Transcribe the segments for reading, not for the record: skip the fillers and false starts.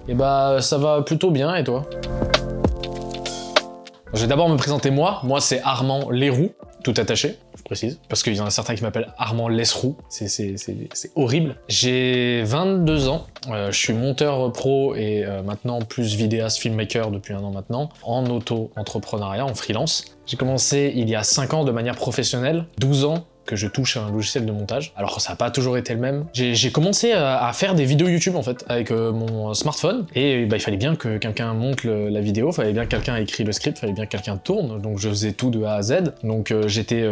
Et bah ça va plutôt bien, et toi? Je vais d'abord me présenter moi. Moi c'est Armand Leroux, tout attaché, je précise. Parce qu'il y en a certains qui m'appellent Armand Lesroux, c'est horrible. J'ai 22 ans, je suis monteur pro et maintenant plus vidéaste, filmmaker depuis 1 an maintenant, en auto-entrepreneuriat, en freelance. J'ai commencé il y a 5 ans de manière professionnelle, 12 ans que je touche à un logiciel de montage. Alors ça n'a pas toujours été le même. J'ai commencé à faire des vidéos YouTube en fait avec mon smartphone et bah, il fallait bien que quelqu'un monte la vidéo, il fallait bien que quelqu'un écrit le script, il fallait bien que quelqu'un tourne, donc je faisais tout de A à Z. Donc j'étais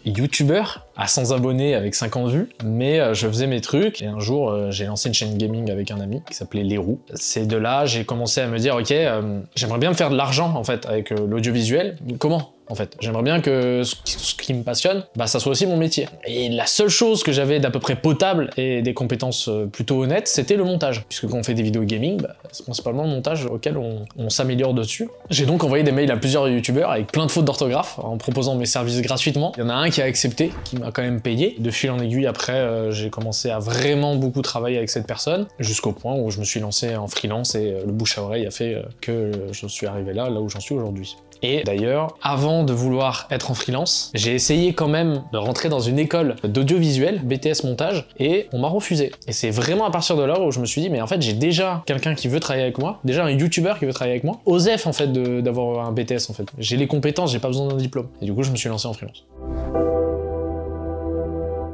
youtubeur à 100 abonnés avec 50 vues, mais je faisais mes trucs et un jour j'ai lancé une chaîne gaming avec un ami qui s'appelait Leroux. C'est de là j'ai commencé à me dire ok, j'aimerais bien me faire de l'argent en fait avec l'audiovisuel, comment? En fait, j'aimerais bien que ce qui me passionne, bah ça soit aussi mon métier. Et la seule chose que j'avais d'à peu près potable et des compétences plutôt honnêtes, c'était le montage. Puisque quand on fait des vidéos gaming, bah, c'est principalement le montage auquel on s'améliore dessus. J'ai donc envoyé des mails à plusieurs youtubeurs avec plein de fautes d'orthographe en proposant mes services gratuitement. Il y en a un qui a accepté, qui m'a quand même payé. De fil en aiguille, après, j'ai commencé à vraiment beaucoup travailler avec cette personne, jusqu'au point où je me suis lancé en freelance et le bouche à oreille a fait que je suis arrivé là où j'en suis aujourd'hui. Et d'ailleurs, avant de vouloir être en freelance, j'ai essayé quand même de rentrer dans une école d'audiovisuel, BTS montage, et on m'a refusé. Et c'est vraiment à partir de là où je me suis dit, mais en fait j'ai déjà quelqu'un qui veut travailler avec moi, déjà un youtubeur qui veut travailler avec moi, osef en fait d'avoir un BTS en fait. J'ai les compétences, j'ai pas besoin d'un diplôme. Et du coup je me suis lancé en freelance.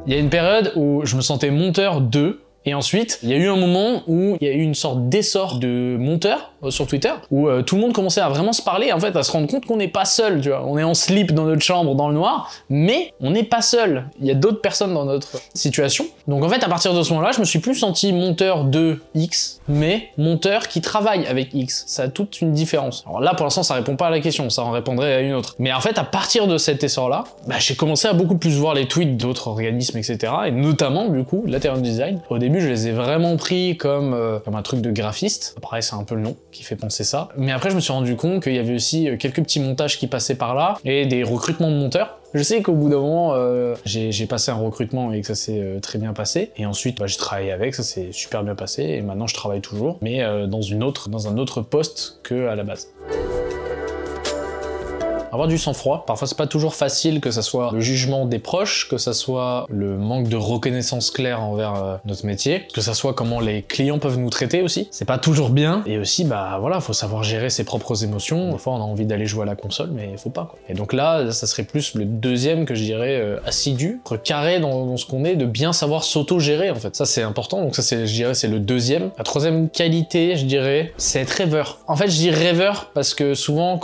Il y a une période où je me sentais monteur 2, et ensuite, il y a eu un moment où il y a eu une sorte d'essor de monteurs sur Twitter, où tout le monde commençait à vraiment se parler, en fait, à se rendre compte qu'on n'est pas seul, tu vois. On est en slip dans notre chambre, dans le noir, mais on n'est pas seul. Il y a d'autres personnes dans notre situation. Donc en fait, à partir de ce moment-là, je me suis plus senti monteur de X, mais monteur qui travaille avec X. Ça a toute une différence. Alors là, pour l'instant, ça répond pas à la question, ça en répondrait à une autre. Mais en fait, à partir de cet essor-là, bah, j'ai commencé à beaucoup plus voir les tweets d'autres organismes, etc. Et notamment, du coup, Lateral Design. Au début, je les ai vraiment pris comme un truc de graphiste. Après, c'est un peu le nom qui fait penser ça. Mais après, je me suis rendu compte qu'il y avait aussi quelques petits montages qui passaient par là et des recrutements de monteurs. Je sais qu'au bout d'un moment, j'ai passé un recrutement et que ça s'est très bien passé. Et ensuite, bah, j'ai travaillé avec, ça s'est super bien passé. Et maintenant, je travaille toujours, mais dans un autre poste qu'à la base. Avoir du sang-froid, parfois c'est pas toujours facile, que ça soit le jugement des proches, que ça soit le manque de reconnaissance claire envers notre métier, que ça soit comment les clients peuvent nous traiter aussi. C'est pas toujours bien, et aussi bah voilà, faut savoir gérer ses propres émotions. Des fois on a envie d'aller jouer à la console, mais faut pas quoi. Et donc là, ça serait plus le deuxième que je dirais assidu, être carré dans ce qu'on est, de bien savoir s'auto-gérer en fait. Ça c'est important, donc ça c'est, je dirais, c'est le deuxième. La troisième qualité, je dirais, c'est être rêveur. En fait je dis rêveur parce que souvent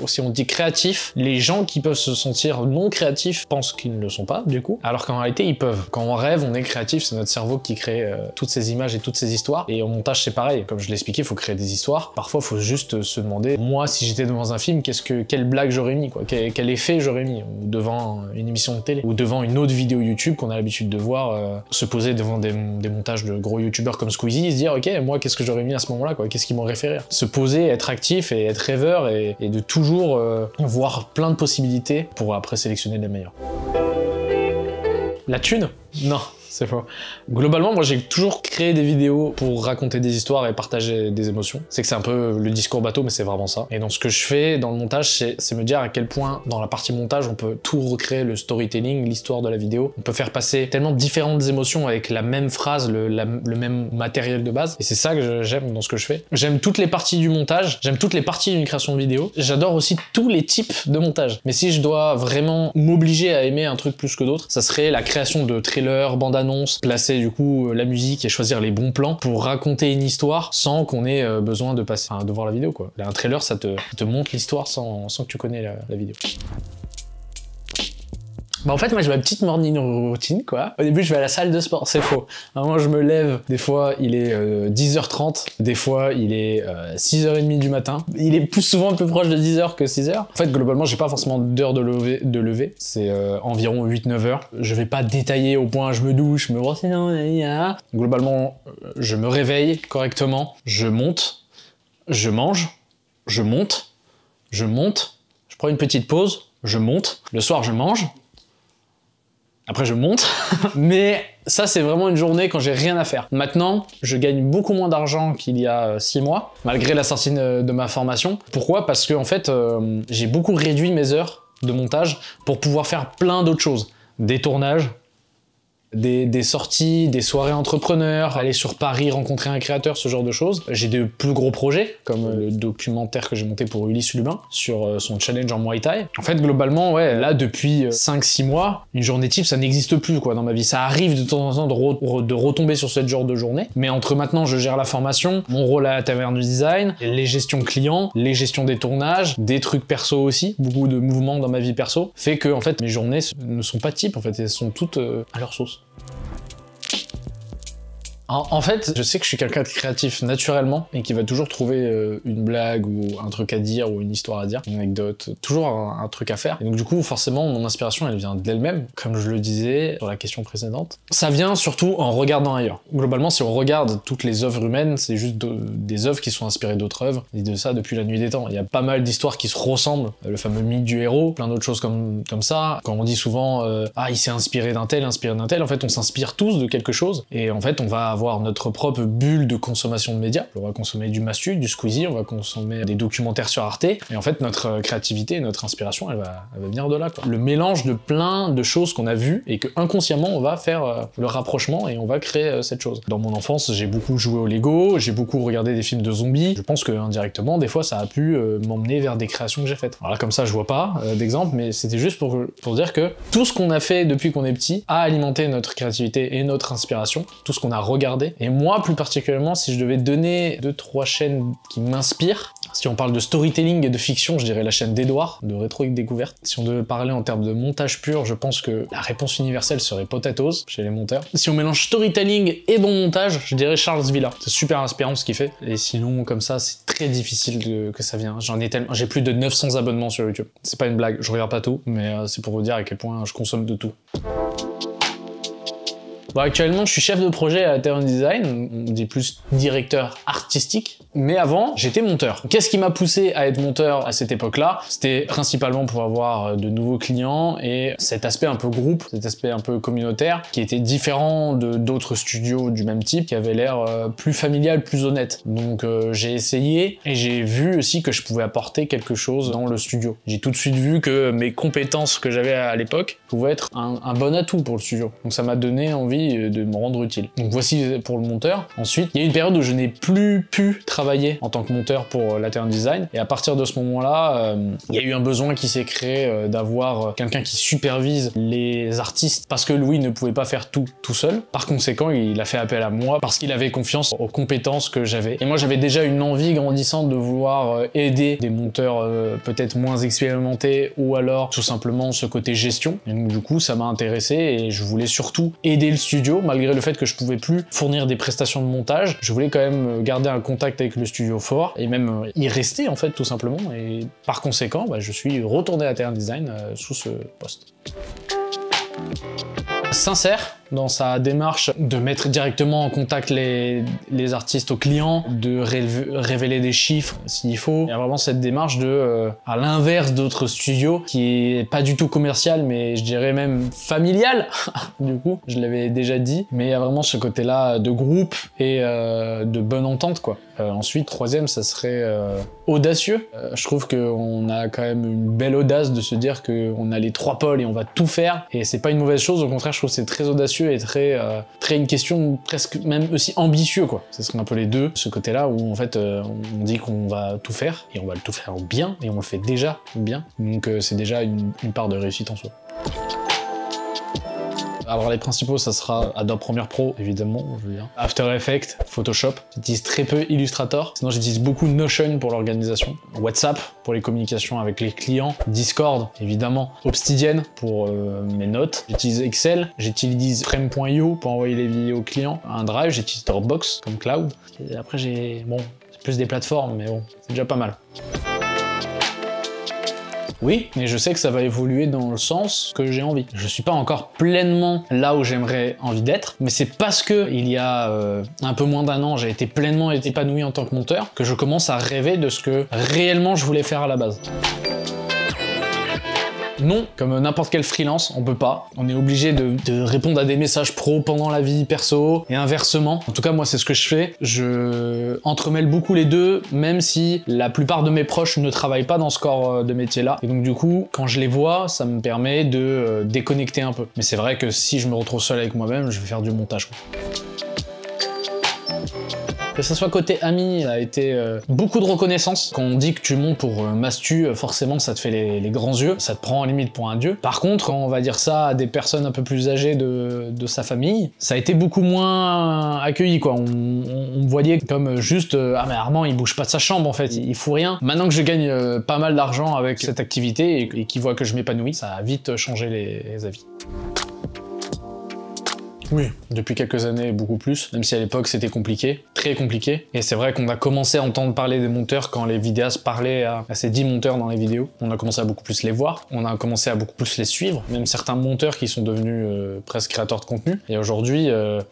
si on dit créatif, les gens qui peuvent se sentir non créatifs pensent qu'ils ne le sont pas, du coup, alors qu'en réalité, ils peuvent. Quand on rêve, on est créatif, c'est notre cerveau qui crée toutes ces images et toutes ces histoires, et au montage, c'est pareil. Comme je l'ai expliqué, il faut créer des histoires. Parfois, il faut juste se demander, moi, si j'étais devant un film, quelle blague j'aurais mis, quoi, quel effet j'aurais mis, ou devant une émission de télé, ou devant une autre vidéo YouTube qu'on a l'habitude de voir, se poser devant des montages de gros youtubeurs comme Squeezie, et se dire, ok, moi, qu'est-ce que j'aurais mis à ce moment-là, quoi, qu'est-ce qui m'aurait fait rire. Se poser, être actif et être rêveur, et de toujours voir plein de possibilités pour après sélectionner les meilleurs. La thune? Non, c'est faux. Globalement, moi j'ai toujours créé des vidéos pour raconter des histoires et partager des émotions. C'est que c'est un peu le discours bateau, mais c'est vraiment ça. Et dans ce que je fais dans le montage, c'est me dire à quel point dans la partie montage, on peut tout recréer, le storytelling, l'histoire de la vidéo. On peut faire passer tellement différentes émotions avec la même phrase, le même matériel de base. Et c'est ça que j'aime dans ce que je fais. J'aime toutes les parties du montage, j'aime toutes les parties d'une création de vidéo. J'adore aussi tous les types de montage. Mais si je dois vraiment m'obliger à aimer un truc plus que d'autres, ça serait la création de trailers, bande-annonces, placer du coup la musique et choisir les bons plans pour raconter une histoire sans qu'on ait besoin de passer de voir la vidéo quoi. Un trailer ça te montre l'histoire sans que tu connais la vidéo. Bah en fait moi j'ai ma petite morning routine quoi. Au début je vais à la salle de sport, c'est faux. Moi je me lève, des fois il est 10h30, des fois il est 6h30 du matin. Il est plus souvent un peu proche de 10h que 6h. En fait globalement j'ai pas forcément d'heure de lever. C'est environ 8-9 heures. Je vais pas détailler au point je me douche, je me brosse les dents, globalement je me réveille correctement, je monte, je mange, je monte, je prends une petite pause, je monte, le soir je mange. Après je monte, mais Ça, c'est vraiment une journée quand j'ai rien à faire. Maintenant, je gagne beaucoup moins d'argent qu'il y a 6 mois, malgré la sortie de ma formation. Pourquoi? Parce que en fait, j'ai beaucoup réduit mes heures de montage pour pouvoir faire plein d'autres choses. Des tournages, des sorties, des soirées entrepreneurs, aller sur Paris rencontrer un créateur, ce genre de choses. J'ai de plus gros projets, comme le documentaire que j'ai monté pour Ulysse Lubin, sur son challenge en Muay Thai. En fait, globalement, ouais, là, depuis 5-6 mois, une journée type, ça n'existe plus, quoi, dans ma vie. Ça arrive de temps en temps de retomber sur ce genre de journée, mais entre maintenant, je gère la formation, mon rôle à la Taverne du Design, les gestions clients, les gestions des tournages, des trucs perso aussi, beaucoup de mouvements dans ma vie perso, fait que, en fait, mes journées ne sont pas types, en fait, elles sont toutes à leur sauce. En fait, je sais que je suis quelqu'un de créatif naturellement et qui va toujours trouver une blague ou un truc à dire ou une histoire à dire, une anecdote, toujours un truc à faire. Et donc du coup, forcément, mon inspiration, elle vient d'elle-même, comme je le disais sur la question précédente. Ça vient surtout en regardant ailleurs. Globalement, si on regarde toutes les œuvres humaines, c'est juste des œuvres qui sont inspirées d'autres œuvres, et de ça depuis la nuit des temps. Il y a pas mal d'histoires qui se ressemblent, le fameux mythe du héros, plein d'autres choses comme ça. Quand on dit souvent ah, il s'est inspiré d'un tel, en fait, on s'inspire tous de quelque chose, et en fait, on va avoir notre propre bulle de consommation de médias. On va consommer du Mastu, du Squeezie, on va consommer des documentaires sur Arte, et en fait notre créativité, notre inspiration, elle va venir de là, quoi. Le mélange de plein de choses qu'on a vues et que inconsciemment on va faire le rapprochement et on va créer cette chose. Dans mon enfance, j'ai beaucoup joué au Lego, j'ai beaucoup regardé des films de zombies. Je pense que indirectement, des fois, ça a pu m'emmener vers des créations que j'ai faites. Alors là, comme ça, je vois pas d'exemple, mais c'était juste pour dire que tout ce qu'on a fait depuis qu'on est petit a alimenté notre créativité et notre inspiration, tout ce qu'on a regardé. Et moi, plus particulièrement, si je devais donner 2-3 chaînes qui m'inspirent, si on parle de storytelling et de fiction, je dirais la chaîne d'Edouard, de Rétro et Découverte. Si on devait parler en termes de montage pur, je pense que la réponse universelle serait Potatoes, chez les monteurs. Si on mélange storytelling et bon montage, je dirais Charles Villa. C'est super inspirant ce qu'il fait. Et sinon, comme ça, c'est très difficile que ça vienne. J'en ai tellement... J'ai plus de 900 abonnements sur YouTube. C'est pas une blague, je regarde pas tout, mais c'est pour vous dire à quel point je consomme de tout. Bon, actuellement, je suis chef de projet à Taverne Design, on dit plus directeur artistique, mais avant, j'étais monteur. Qu'est-ce qui m'a poussé à être monteur à cette époque-là? C'était principalement pour avoir de nouveaux clients et cet aspect un peu groupe, cet aspect un peu communautaire, qui était différent d'autres studios du même type, qui avaient l'air plus familial, plus honnête. Donc j'ai essayé et j'ai vu aussi que je pouvais apporter quelque chose dans le studio. J'ai tout de suite vu que mes compétences que j'avais à l'époque pouvaient être un bon atout pour le studio. Donc ça m'a donné envie de me rendre utile. Donc voici pour le monteur. Ensuite, il y a eu une période où je n'ai plus pu travailler en tant que monteur pour la Taverne Design, et à partir de ce moment-là, il y a eu un besoin qui s'est créé d'avoir quelqu'un qui supervise les artistes, parce que Louis ne pouvait pas faire tout seul. Par conséquent, il a fait appel à moi parce qu'il avait confiance aux compétences que j'avais. Et moi, j'avais déjà une envie grandissante de vouloir aider des monteurs peut-être moins expérimentés, ou alors tout simplement ce côté gestion. Et donc du coup, ça m'a intéressé et je voulais surtout aider le studio, malgré le fait que je pouvais plus fournir des prestations de montage. Je voulais quand même garder un contact avec le studio fort et même y rester en fait tout simplement, et par conséquent je suis retourné à Taverne Design sous ce poste. Sincère dans sa démarche de mettre directement en contact les artistes aux clients, de révéler des chiffres s'il faut. Il y a vraiment cette démarche de, à l'inverse d'autres studios, qui est pas du tout commercial, mais je dirais même familial, du coup, je l'avais déjà dit, mais il y a vraiment ce côté-là de groupe et de bonne entente, quoi. Ensuite, troisième, ça serait audacieux. Je trouve qu'on a quand même une belle audace de se dire qu'on a les 3 pôles et on va tout faire, et c'est pas une mauvaise chose, au contraire, je trouve que c'est très audacieux et très une question presque même aussi ambitieux, quoi. Ce serait un peu les deux, ce côté-là où en fait on dit qu'on va tout faire, et on va tout faire bien, et on le fait déjà bien, donc c'est déjà une part de réussite en soi. Alors les principaux, ça sera Adobe Premiere Pro, évidemment, je veux dire. After Effects, Photoshop. J'utilise très peu Illustrator. Sinon, j'utilise beaucoup Notion pour l'organisation. WhatsApp pour les communications avec les clients. Discord, évidemment. Obsidian pour mes notes. J'utilise Excel. J'utilise Frame.io pour envoyer les vidéos aux clients. Un Drive, j'utilise Dropbox comme cloud. Et après, bon, c'est plus des plateformes, mais bon, c'est déjà pas mal. Oui, mais je sais que ça va évoluer dans le sens que j'ai envie. Je suis pas encore pleinement là où j'aimerais envie d'être, mais c'est parce que il y a un peu moins d'1 an, j'ai été pleinement épanoui en tant que monteur, que je commence à rêver de ce que réellement je voulais faire à la base. Non, comme n'importe quel freelance, on peut pas. On est obligé de répondre à des messages pro pendant la vie perso et inversement. En tout cas, moi, c'est ce que je fais. Je entremêle beaucoup les deux, même si la plupart de mes proches ne travaillent pas dans ce corps de métier-là. Et donc, du coup, quand je les vois, ça me permet de déconnecter un peu. Mais c'est vrai que si je me retrouve seul avec moi-même, je vais faire du montage, quoi. Que ça soit côté amis, ça a été beaucoup de reconnaissance. Quand on dit que tu montes pour Mastu, forcément ça te fait les grands yeux, ça te prend en limite pour un dieu. Par contre, quand on va dire ça à des personnes un peu plus âgées de sa famille, ça a été beaucoup moins accueilli, quoi. On me voyait comme juste ah mais Armand il bouge pas de sa chambre en fait, il fout rien. Maintenant que je gagne pas mal d'argent avec cette activité et qu'ils voient que je m'épanouis, ça a vite changé les avis. Oui, depuis quelques années, beaucoup plus, même si à l'époque c'était compliqué, très compliqué. Et c'est vrai qu'on a commencé à entendre parler des monteurs quand les vidéastes parlaient à ces 10 monteurs dans les vidéos. On a commencé à beaucoup plus les voir, on a commencé à beaucoup plus les suivre, même certains monteurs qui sont devenus presque créateurs de contenu. Et aujourd'hui,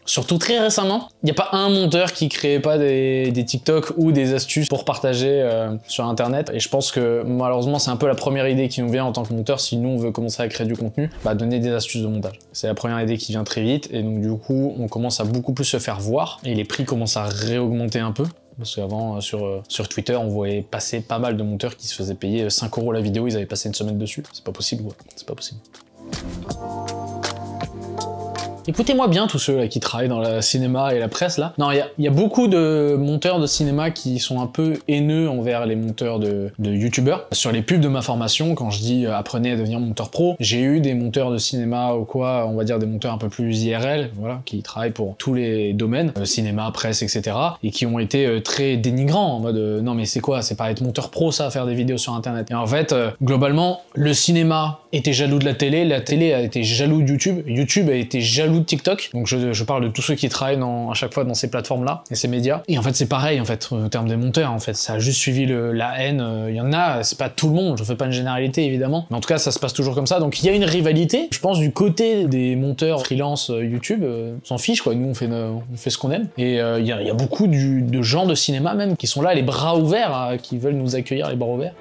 surtout très récemment, il n'y a pas un monteur qui créait pas des TikTok ou des astuces pour partager sur internet. Et je pense que malheureusement c'est un peu la première idée qui nous vient en tant que monteur si nous on veut commencer à créer du contenu, bah donner des astuces de montage. C'est la première idée qui vient très vite. Et donc du coup, on commence à beaucoup plus se faire voir et les prix commencent à réaugmenter un peu. Parce qu'avant, sur Twitter, on voyait passer pas mal de monteurs qui se faisaient payer 5 € la vidéo, ils avaient passé une semaine dessus. C'est pas possible, ouais. C'est pas possible. Écoutez-moi bien tous ceux là, qui travaillent dans le cinéma et la presse là. Non, il y a beaucoup de monteurs de cinéma qui sont un peu haineux envers les monteurs de youtubeurs. Sur les pubs de ma formation, quand je dis apprenez à devenir monteur pro, j'ai eu des monteurs de cinéma ou quoi, on va dire des monteurs un peu plus IRL, voilà, qui travaillent pour tous les domaines, cinéma, presse, etc. et qui ont été très dénigrants en mode non mais c'est quoi, c'est pas être monteur pro ça, faire des vidéos sur internet. Et en fait, globalement, le cinéma était jaloux de la télé a été jaloux de YouTube, YouTube a été jaloux de TikTok, donc je parle de tous ceux qui travaillent à chaque fois dans ces plateformes-là et ces médias. Et en fait, c'est pareil en fait en termes des monteurs. En fait, ça a juste suivi la haine. Il y en a, c'est pas tout le monde. Je fais pas une généralité évidemment, mais en tout cas, ça se passe toujours comme ça. Donc il y a une rivalité. Je pense du côté des monteurs freelance YouTube, on s'en fiche quoi. Nous on fait ce qu'on aime. Et il y a beaucoup de gens de cinéma même qui sont là, les bras ouverts, qui veulent nous accueillir les bras ouverts.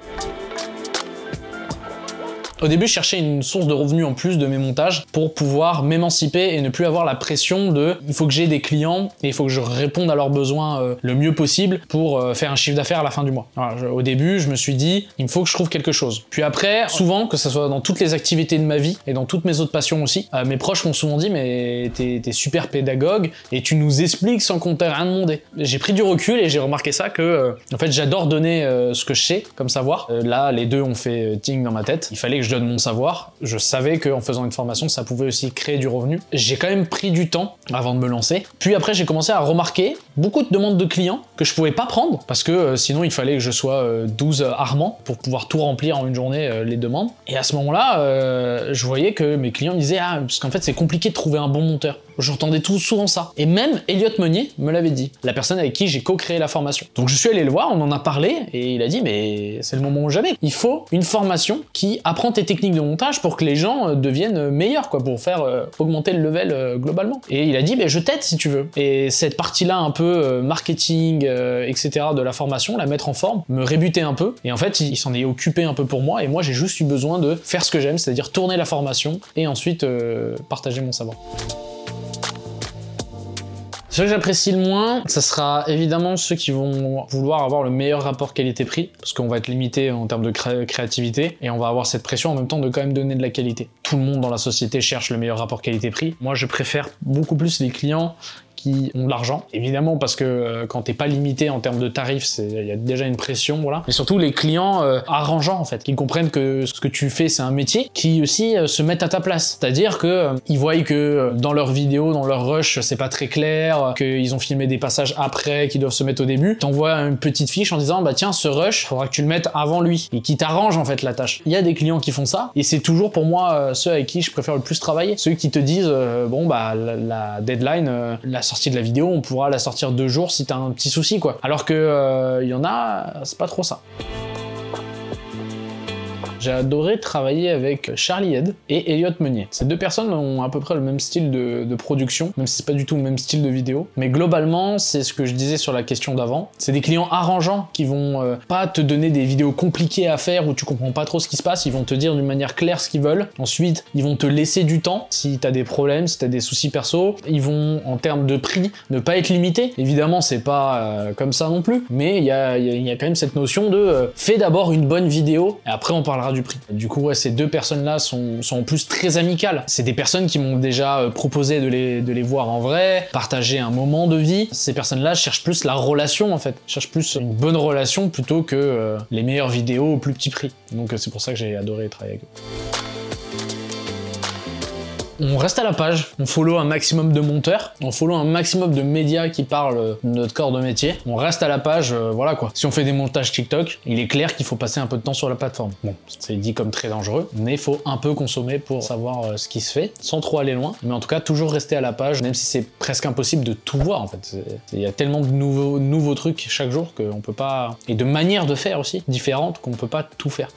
Au début, je cherchais une source de revenus en plus de mes montages pour pouvoir m'émanciper et ne plus avoir la pression de il faut que j'ai des clients et il faut que je réponde à leurs besoins le mieux possible pour faire un chiffre d'affaires à la fin du mois. Alors, au début, je me suis dit il me faut que je trouve quelque chose. Puis après, souvent, que ce soit dans toutes les activités de ma vie et dans toutes mes autres passions aussi, mes proches m'ont souvent dit mais t'es super pédagogue et tu nous expliques sans qu'on t'ait rien demandé. J'ai pris du recul et j'ai remarqué ça que en fait j'adore donner ce que je sais comme savoir. Là, les deux ont fait ting dans ma tête. Il fallait que je donne mon savoir. Je savais qu'en faisant une formation, ça pouvait aussi créer du revenu. J'ai quand même pris du temps avant de me lancer. Puis après, j'ai commencé à remarquer beaucoup de demandes de clients que je pouvais pas prendre parce que sinon, il fallait que je sois 12 Armand pour pouvoir tout remplir en une journée, les demandes. Et à ce moment-là, je voyais que mes clients disaient « Ah, parce qu'en fait, c'est compliqué de trouver un bon monteur. » J'entendais souvent ça. Et même Elliot Meunier me l'avait dit, la personne avec qui j'ai co-créé la formation. Donc je suis allé le voir, on en a parlé, et il a dit mais c'est le moment ou jamais. Il faut une formation qui apprend tes techniques de montage pour que les gens deviennent meilleurs, quoi, pour faire augmenter le level globalement. Et il a dit je t'aide si tu veux. Et cette partie-là un peu marketing, etc. de la formation, la mettre en forme, me rébuter un peu. Et en fait, il s'en est occupé un peu pour moi, et moi j'ai juste eu besoin de faire ce que j'aime, c'est-à-dire tourner la formation, et ensuite partager mon savoir. Ceux que j'apprécie le moins, ça sera évidemment ceux qui vont vouloir avoir le meilleur rapport qualité-prix, parce qu'on va être limité en termes de créativité, et on va avoir cette pression en même temps de quand même donner de la qualité. Tout le monde dans la société cherche le meilleur rapport qualité-prix. Moi, je préfère beaucoup plus les clients qui ont de l'argent, évidemment parce que quand t'es pas limité en termes de tarifs, il y a déjà une pression, voilà. Mais surtout les clients arrangeants en fait, qui comprennent que ce que tu fais c'est un métier, qui aussi se mettent à ta place. C'est-à-dire que ils voient que dans leurs vidéos, dans leur rush, c'est pas très clair, qu'ils ont filmé des passages après, qu'ils doivent se mettre au début. T'envoies une petite fiche en disant bah tiens ce rush, faudra que tu le mettes avant lui, et qui t'arrange en fait la tâche. Il y a des clients qui font ça, et c'est toujours pour moi ceux avec qui je préfère le plus travailler. Ceux qui te disent bon bah la deadline, la sortie de la vidéo, on pourra la sortir 2 jours si t'as un petit souci quoi. Alors que y en a, c'est pas trop ça. J'ai adoré travailler avec Charlie Head et Elliot Meunier. Ces deux personnes ont à peu près le même style de production, même si c'est pas du tout le même style de vidéo. Mais globalement, c'est ce que je disais sur la question d'avant. C'est des clients arrangeants qui vont pas te donner des vidéos compliquées à faire où tu comprends pas trop ce qui se passe. Ils vont te dire d'une manière claire ce qu'ils veulent. Ensuite, ils vont te laisser du temps si t'as des problèmes, si t'as des soucis perso. Ils vont, en termes de prix, ne pas être limités. Évidemment, c'est pas comme ça non plus, mais il y a quand même cette notion de fais d'abord une bonne vidéo et après on parlera du prix. Du coup, ouais, ces deux personnes-là sont en plus très amicales. C'est des personnes qui m'ont déjà proposé de les voir en vrai, partager un moment de vie. Ces personnes-là cherchent plus la relation en fait, cherchent plus une bonne relation plutôt que les meilleures vidéos au plus petit prix. Donc c'est pour ça que j'ai adoré travailler avec eux. On reste à la page, on follow un maximum de monteurs, on follow un maximum de médias qui parlent de notre corps de métier. On reste à la page, voilà quoi. Si on fait des montages TikTok, il est clair qu'il faut passer un peu de temps sur la plateforme. Bon, c'est dit comme très dangereux, mais il faut un peu consommer pour savoir ce qui se fait, sans trop aller loin. Mais en tout cas, toujours rester à la page, même si c'est presque impossible de tout voir en fait. Il y a tellement de nouveaux trucs chaque jour qu'on peut pas... Et de manières de faire aussi, différentes, qu'on peut pas tout faire.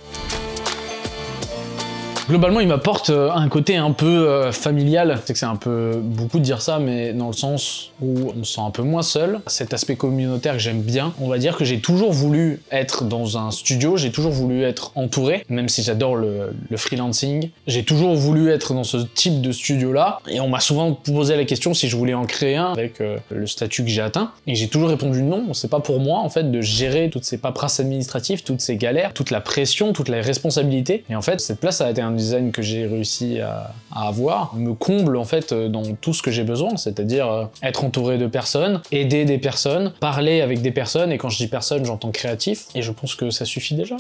Globalement, il m'apporte un côté un peu familial. C'est que c'est un peu beaucoup de dire ça, mais dans le sens où on se sent un peu moins seul. Cet aspect communautaire que j'aime bien. On va dire que j'ai toujours voulu être dans un studio, j'ai toujours voulu être entouré, même si j'adore le freelancing. J'ai toujours voulu être dans ce type de studio-là, et on m'a souvent posé la question si je voulais en créer un avec le statut que j'ai atteint. Et j'ai toujours répondu non, c'est pas pour moi en fait de gérer toutes ces paperasses administratives, toutes ces galères, toute la pression, toutes les responsabilités. Et en fait, cette place a été un design que j'ai réussi à avoir, me comble en fait dans tout ce que j'ai besoin, c'est-à-dire être entouré de personnes, aider des personnes, parler avec des personnes, et quand je dis personne, j'entends créatif, et je pense que ça suffit déjà.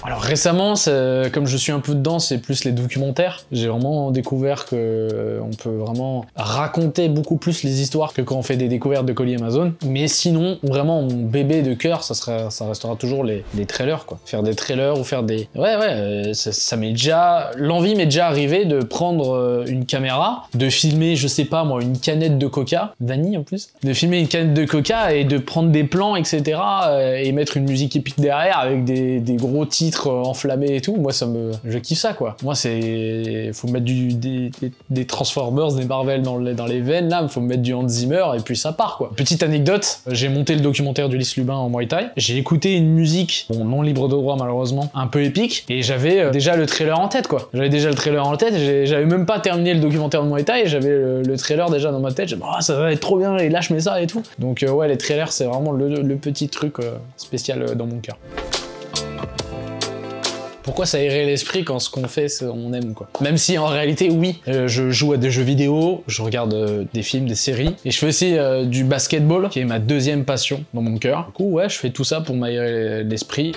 Alors récemment, comme je suis un peu dedans, c'est plus les documentaires. J'ai vraiment découvert que on peut vraiment raconter beaucoup plus les histoires que quand on fait des découvertes de colis Amazon. Mais sinon, vraiment, mon bébé de cœur, ça restera toujours les trailers, quoi. Faire des trailers ou faire des... ça m'est déjà... L'envie m'est déjà arrivé de prendre une caméra, de filmer, je sais pas moi, une canette de coca, vanille en plus, de filmer une canette de coca et de prendre des plans, etc. Et mettre une musique épique derrière avec des gros titres enflammés et tout. Moi, je kiffe ça, quoi. Moi, faut mettre des Transformers, des Marvel dans les veines, là, faut mettre du Hans Zimmer et puis ça part, quoi. Petite anecdote, j'ai monté le documentaire d'Ulysse Lubin en Muay Thai. J'ai écouté une musique, bon, non libre de droit malheureusement, un peu épique, et j'avais déjà le trailer en tête, quoi. J'avais déjà le trailer en tête, et j'avais même pas terminé le documentaire de Muay Thai, et j'avais le trailer déjà dans ma tête. J'ai dit, oh, ça va être trop bien, et là, je mets ça et tout. Donc, ouais, les trailers, c'est vraiment le petit truc spécial dans mon cœur. Pourquoi s'aérer l'esprit quand ce qu'on fait, on aime, quoi. Même si en réalité, oui, je joue à des jeux vidéo, je regarde des films, des séries, et je fais aussi du basketball, qui est ma deuxième passion dans mon cœur. Du coup, ouais, je fais tout ça pour m'aérer l'esprit.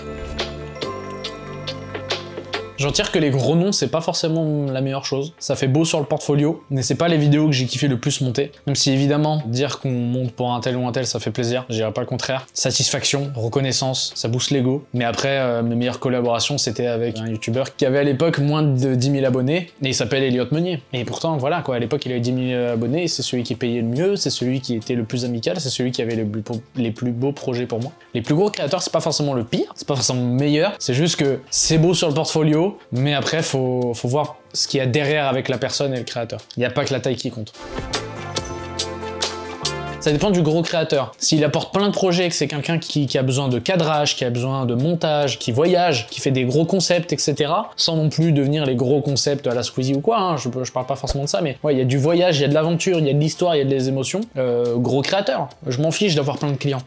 J'en tire que les gros noms, c'est pas forcément la meilleure chose. Ça fait beau sur le portfolio, mais c'est pas les vidéos que j'ai kiffé le plus monter. Même si évidemment, dire qu'on monte pour un tel ou un tel, ça fait plaisir, je dirais pas le contraire. Satisfaction, reconnaissance, ça booste l'ego. Mais après, mes meilleures collaborations, c'était avec un youtubeur qui avait à l'époque moins de 10 000 abonnés, et il s'appelle Elliot Meunier. Et pourtant, voilà, quoi, à l'époque, il avait 10 000 abonnés, c'est celui qui payait le mieux, c'est celui qui était le plus amical, c'est celui qui avait les plus beaux projets pour moi. Les plus gros créateurs, c'est pas forcément le pire, c'est pas forcément le meilleur, c'est juste que c'est beau sur le portfolio, mais après, faut voir ce qu'il y a derrière avec la personne et le créateur. Il n'y a pas que la taille qui compte. Ça dépend du gros créateur. S'il apporte plein de projets, que c'est quelqu'un qui a besoin de cadrage, qui a besoin de montage, qui voyage, qui fait des gros concepts, etc. Sans non plus devenir les gros concepts à la Squeezie ou quoi, hein, je parle pas forcément de ça, mais ouais, il y a du voyage, il y a de l'aventure, il y a de l'histoire, il y a des émotions. Gros créateur. Je m'en fiche d'avoir plein de clients.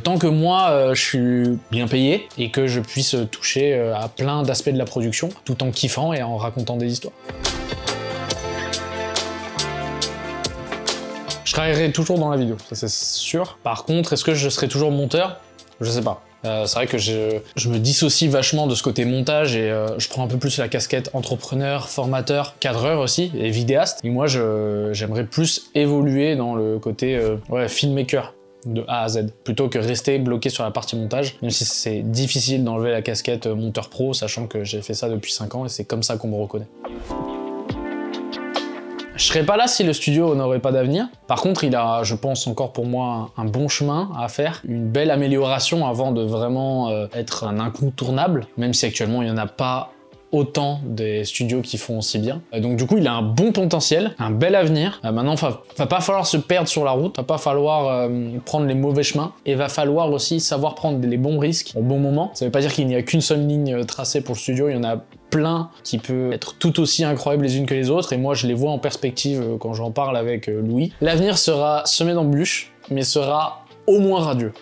Tant que moi, je suis bien payé et que je puisse toucher à plein d'aspects de la production, tout en kiffant et en racontant des histoires. Je travaillerai toujours dans la vidéo, ça c'est sûr. Par contre, est-ce que je serai toujours monteur? Je sais pas. C'est vrai que je me dissocie vachement de ce côté montage et je prends un peu plus la casquette entrepreneur, formateur, cadreur aussi, et vidéaste. Et moi, j'aimerais plus évoluer dans le côté filmmaker de A à Z, plutôt que rester bloqué sur la partie montage, même si c'est difficile d'enlever la casquette monteur pro, sachant que j'ai fait ça depuis 5 ans et c'est comme ça qu'on me reconnaît. Je serais pas là si le studio n'aurait pas d'avenir. Par contre, il a, je pense encore pour moi, un bon chemin à faire, une belle amélioration avant de vraiment être un incontournable, même si actuellement il n'y en a pas autant des studios qui font aussi bien. Donc du coup, il a un bon potentiel, un bel avenir. Maintenant, va pas falloir se perdre sur la route, va pas falloir prendre les mauvais chemins, et va falloir aussi savoir prendre les bons risques au bon moment. Ça veut pas dire qu'il n'y a qu'une seule ligne tracée pour le studio, il y en a plein qui peut être tout aussi incroyables les unes que les autres, et moi je les vois en perspective quand j'en parle avec Louis. L'avenir sera semé d'embûches, mais sera au moins radieux.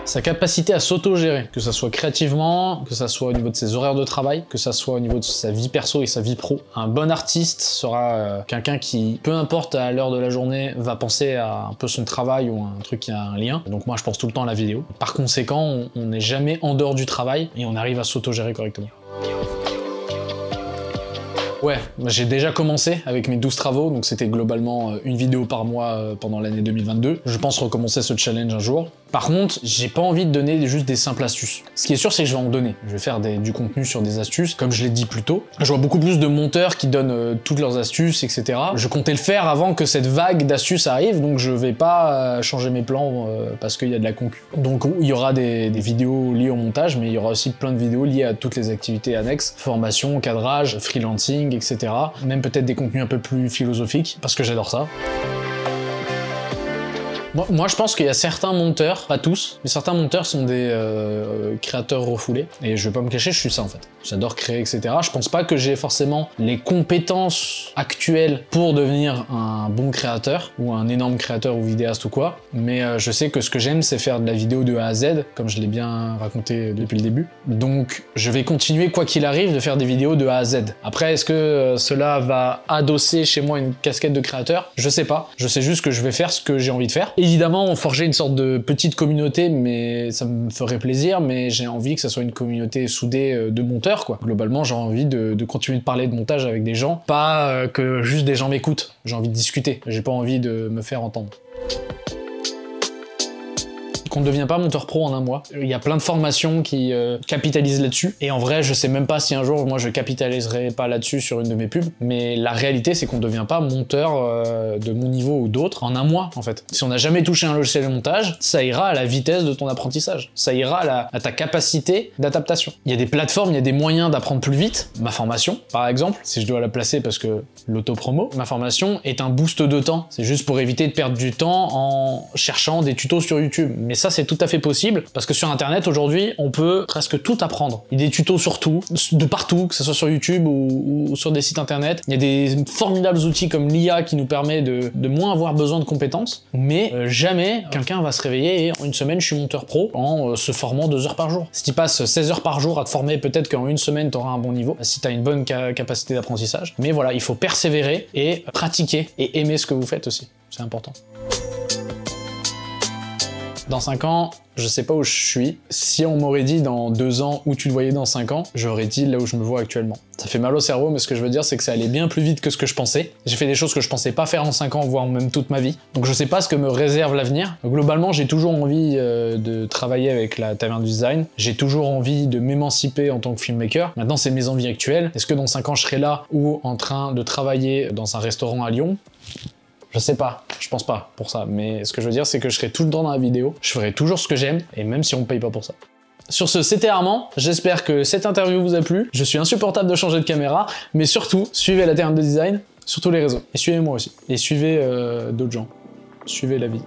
Sa capacité à s'auto-gérer, que ça soit créativement, que ça soit au niveau de ses horaires de travail, que ça soit au niveau de sa vie perso et sa vie pro. Un bon artiste sera quelqu'un qui, peu importe à l'heure de la journée, va penser à un peu son travail ou un truc qui a un lien. Donc moi je pense tout le temps à la vidéo. Par conséquent, on n'est jamais en dehors du travail et on arrive à s'auto-gérer correctement. Ouais, j'ai déjà commencé avec mes 12 travaux, donc c'était globalement une vidéo par mois pendant l'année 2022. Je pense recommencer ce challenge un jour. Par contre, j'ai pas envie de donner juste des simples astuces. Ce qui est sûr, c'est que je vais en donner. Je vais faire du contenu sur des astuces, comme je l'ai dit plus tôt. Je vois beaucoup plus de monteurs qui donnent toutes leurs astuces, etc. Je comptais le faire avant que cette vague d'astuces arrive, donc je vais pas changer mes plans parce qu'il y a de la concu. Donc il y aura des vidéos liées au montage, mais il y aura aussi plein de vidéos liées à toutes les activités annexes, formation, cadrage, freelancing, etc. Même peut-être des contenus un peu plus philosophiques, parce que j'adore ça. Moi je pense qu'il y a certains monteurs, pas tous, mais certains monteurs sont des créateurs refoulés, et je vais pas me cacher, je suis ça en fait. J'adore créer, etc. Je pense pas que j'ai forcément les compétences actuelles pour devenir un bon créateur, ou un énorme créateur ou vidéaste ou quoi, mais je sais que ce que j'aime c'est faire de la vidéo de A à Z, comme je l'ai bien raconté depuis le début. Donc je vais continuer quoi qu'il arrive de faire des vidéos de A à Z. Après, est-ce que cela va adosser chez moi une casquette de créateur? Je sais pas. Je sais juste que je vais faire ce que j'ai envie de faire. Évidemment, forger une sorte de petite communauté, mais ça me ferait plaisir, mais j'ai envie que ça soit une communauté soudée de monteurs, quoi. Globalement, j'ai envie de continuer de parler de montage avec des gens, pas que juste des gens m'écoutent. J'ai envie de discuter, j'ai pas envie de me faire entendre. Qu'on ne devient pas monteur pro en un mois. Il y a plein de formations qui capitalisent là-dessus, et en vrai je sais même pas si un jour moi je capitaliserai pas là-dessus sur une de mes pubs, mais la réalité c'est qu'on ne devient pas monteur de mon niveau ou d'autres en un mois en fait. Si on n'a jamais touché un logiciel de montage, ça ira à la vitesse de ton apprentissage, ça ira à ta capacité d'adaptation. Il y a des plateformes, il y a des moyens d'apprendre plus vite. Ma formation par exemple, si je dois la placer parce que l'auto-promo, ma formation est un boost de temps, c'est juste pour éviter de perdre du temps en cherchant des tutos sur YouTube, mais ça c'est tout à fait possible, parce que sur internet aujourd'hui on peut presque tout apprendre. Il y a des tutos sur tout, de partout, que ce soit sur YouTube ou sur des sites internet. Il y a des formidables outils comme l'IA qui nous permet de moins avoir besoin de compétences, mais jamais quelqu'un va se réveiller et en une semaine je suis monteur pro en se formant 2 heures par jour. Si tu passes 16 heures par jour à te former, peut-être qu'en une semaine tu auras un bon niveau, si tu as une bonne capacité d'apprentissage. Mais voilà, il faut persévérer et pratiquer et aimer ce que vous faites aussi, c'est important. Dans 5 ans, je sais pas où je suis. Si on m'aurait dit dans 2 ans où tu te voyais dans 5 ans, j'aurais dit là où je me vois actuellement. Ça fait mal au cerveau, mais ce que je veux dire, c'est que ça allait bien plus vite que ce que je pensais. J'ai fait des choses que je pensais pas faire en 5 ans, voire même toute ma vie. Donc je sais pas ce que me réserve l'avenir. Globalement, j'ai toujours envie de travailler avec la taverne du design. J'ai toujours envie de m'émanciper en tant que filmmaker. Maintenant, c'est mes envies actuelles. Est-ce que dans 5 ans, je serai là ou en train de travailler dans un restaurant à Lyon? Je sais pas, je pense pas pour ça, mais ce que je veux dire c'est que je serai tout le temps dans la vidéo, je ferai toujours ce que j'aime, et même si on me paye pas pour ça. Sur ce, c'était Armand, j'espère que cette interview vous a plu, je suis insupportable de changer de caméra, mais surtout, suivez la Taverne de Design sur tous les réseaux, et suivez-moi aussi, et suivez d'autres gens, suivez la vie.